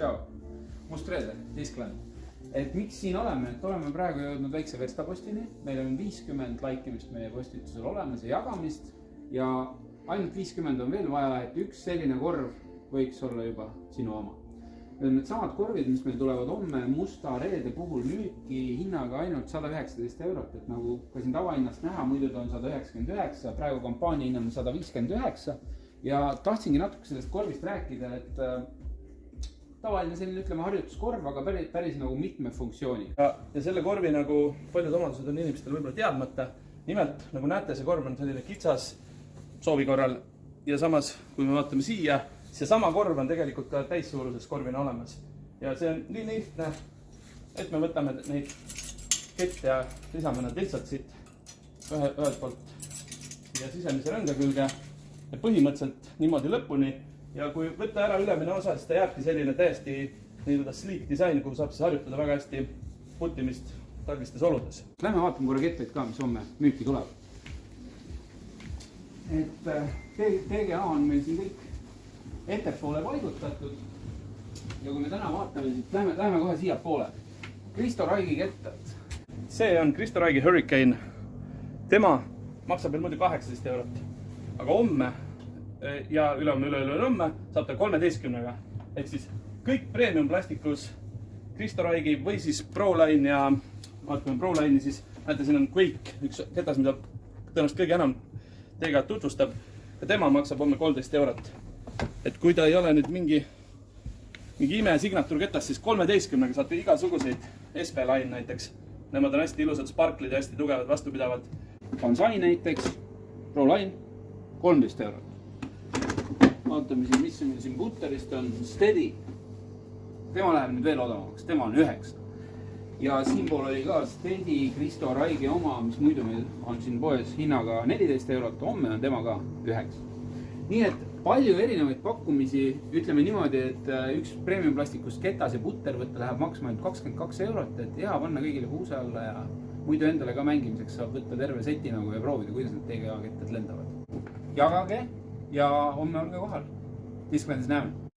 Tšau, Must Reeder, Discland. Et miks siin oleme, et oleme praegu jõudnud väikse verstapostini. Meil on 50 laikimist meie postitusel olemas ja jagamist. Ja ainult 50 on veel vaja, et üks selline korv võiks olla juba sinu oma. Need samad korvid, mis meil tulevad homme Musta Reede puhul müüki hinnaga ainult 119 €. Et nagu ka siin tavahinnast näha, muidu ta on 199, praegu kampaania hinna on 159. Ja tahtsingi natuke sellest korvist rääkida, et tavaline selline, ütleme, harjutuskorv, aga päris nagu mitme funktsiooni. Ja selle korvi nagu paljud omadused on inimestel võib-olla teadmata. Nimelt, nagu näete, see korv on selline kitsas soovi korral. Ja samas, kui me vaatame siia, see sama korv on tegelikult ka täissuuruses korvina olemas. Ja see on nii lihtne, et me võtame neid kette ja lisame nad lihtsalt siit ühelt poolt siia sisemise rõnga külge. Ja põhimõtteliselt niimoodi lõpuni. Ja kui võtta ära ülemine osa, siis ta jääbki selline täiesti sleek disain, kuhu saab siis harjutada väga hästi puttimist talvistes oludes. Lähme vaatame korra ketteid ka, mis homme müüki tuleb. Et PGA on meil siin kõik ettepoole paigutatud. Ja kui me täna vaatame, siis lähme kohe siia poole. Kristo Raigi kettad. See on Kristo Raigi Hurricane. Tema maksab veel muidu 18 €. Aga homme ja ülehomme saab ta 13-ga. Ehk siis kõik premium plastikus Kristo Raigi või siis ProLine ja vaatame ProLine'i, siis näete, siin on Quake, üks ketas, mida tõenäoliselt kõige enam teiega tutvustab. Ja tema maksab homme 13 €. Et kui ta ei ole nüüd mingi ime signatuurketas, siis 13-ga saate igasuguseid SP-Line näiteks. Nemad on hästi ilusad sparklid ja hästi tugevad, vastupidavad. Kansai näiteks, ProLine, 13 €. Vaatame siin, mis meil siin Butterist on, Steady. Tema läheb nüüd veel odavamaks, tema on 9. Ja siinpool oli ka Steady Kristo Raigi oma, mis muidu meil on siin poes hinnaga 14 €. Homme on tema ka 9. Nii et palju erinevaid pakkumisi, ütleme niimoodi, et üks premium plastikust ketas ja butter võtta läheb maksma ainult 22 €. Et hea panna kõigile kuuse alla ja muidu endale ka mängimiseks saab võtta terve seti nagu ja proovida, kuidas need TGA kettad lendavad. Jagage ja homme olge kohal. Disclandis näeme.